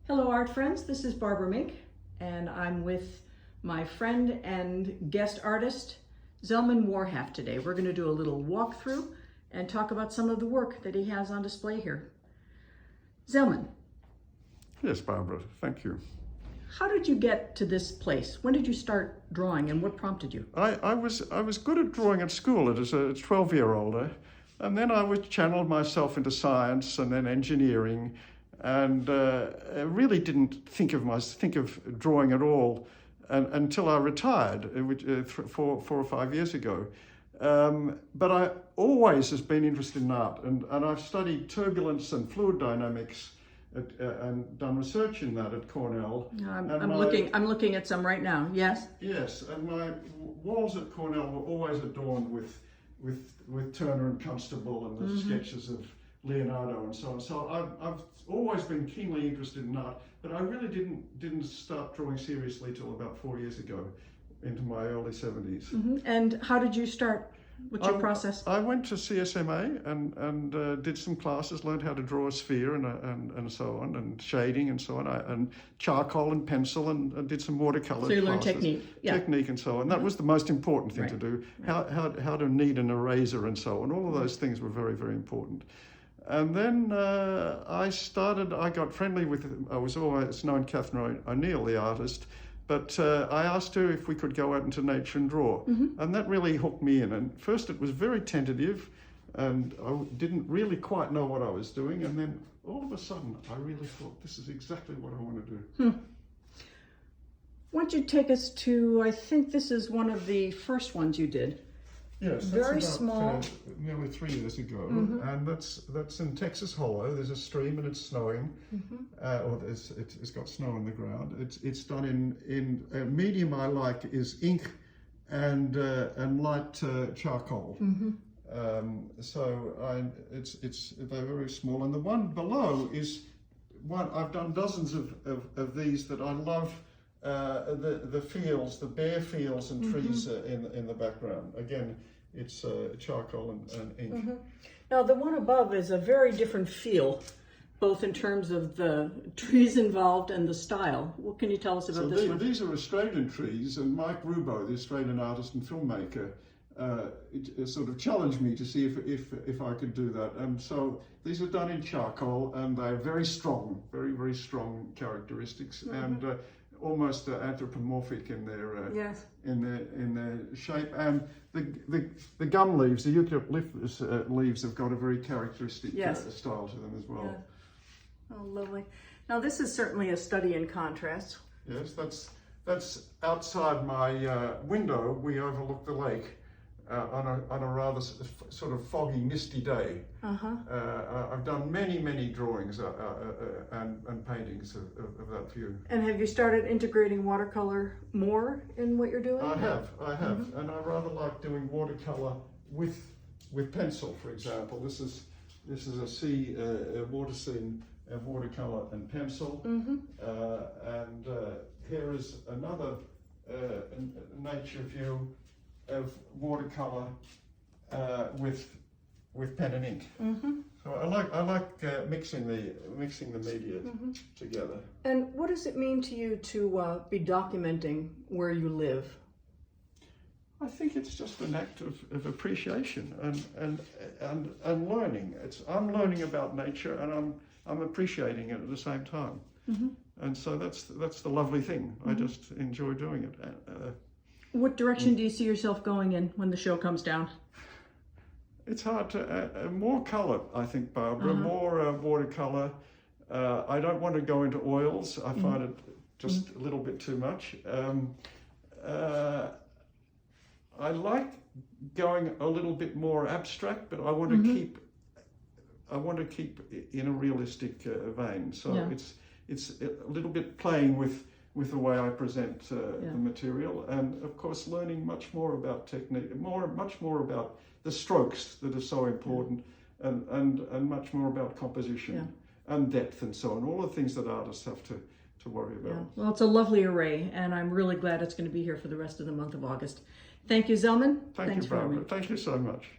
Hello art friends, this is Barbara Mink and I'm with my friend and guest artist Zellman Warhaft today. We're going to do a little walkthrough and talk about some of the work that he has on display here. Zellman. Yes, Barbara, thank you. How did you get to this place? When did you start drawing and what prompted you? I was good at drawing at school as a 12-year-old, and then I channeled myself into science and then engineering, and I really didn't think of drawing at all until I retired 4 or 5 years ago. But I always has been interested in art, and I've studied turbulence and fluid dynamics and done research in that at Cornell. I'm looking at some right now. Yes. Yes, and my walls at Cornell were always adorned with Turner and Constable and the sketches of Leonardo and so on. So I've always been keenly interested in art, but I really didn't start drawing seriously till about 4 years ago, into my early 70s. And how did you start? What's your process? I went to CSMA and did some classes, learned how to draw a sphere and so on, and shading and so on, and charcoal and pencil, and did some watercolor. So you learned classes, technique. Yeah. Technique and so on. That was the most important thing to do. How to knead an eraser and so on. All of those things were very, very important. And then I got friendly with, I was always known Catherine O'Neill, the artist, but I asked her if we could go out into nature and draw. And that really hooked me in. And first it was very tentative, and I didn't really quite know what I was doing. And then all of a sudden, I really thought, this is exactly what I want to do. Why don't you take us to, I think this is one of the first ones you did. Yes, very that's small. Nearly 3 years ago, and that's in Texas Hollow. There's a stream and it's snowing, or it's got snow on the ground. It's done in a medium I like is ink and light charcoal. So they're very small, and the one below is one I've done dozens of these that I love. The fields, the bare fields and trees in the background. Again, it's charcoal and ink. Now the one above is a very different feel, both in terms of the trees involved and the style. What can you tell us about this one? These are Australian trees, and Mike Rubo, the Australian artist and filmmaker, it sort of challenged me to see if I could do that. And so these are done in charcoal, and they're very strong, very, very strong characteristics, and almost anthropomorphic in their in their shape. And the gum leaves, the eucalyptus leaves, have got a very characteristic style to them as well. Yeah. Oh, lovely. Now this is certainly a study in contrast. Yes, that's outside my window. We overlook the lake on a rather sort of foggy, misty day. I've done many drawings and paintings of that view. And have you started integrating watercolor more in what you're doing? I have, and I rather like doing watercolor with pencil. For example, this is a water scene of watercolor and pencil, and here is another nature view of watercolor with pen and ink. So I like mixing the media together. And what does it mean to you to be documenting where you live? I think it's just an act of appreciation and learning. I'm learning about nature, and I'm appreciating it at the same time. And so that's the lovely thing. I just enjoy doing it. What direction do you see yourself going in when the show comes down? It's hard to, more colour, I think, Barbara, more watercolour. I don't want to go into oils. I find it just a little bit too much. I like going a little bit more abstract, but I want to keep in a realistic vein. So it's a little bit playing with the way I present the material, and of course learning much more about technique, much more about the strokes that are so important, and much more about composition and depth and so on, all the things that artists have to worry about. Well, it's a lovely array, and I'm really glad it's going to be here for the rest of the month of August. Thank you, Zellman. Thanks you, Barbara. Thank you so much.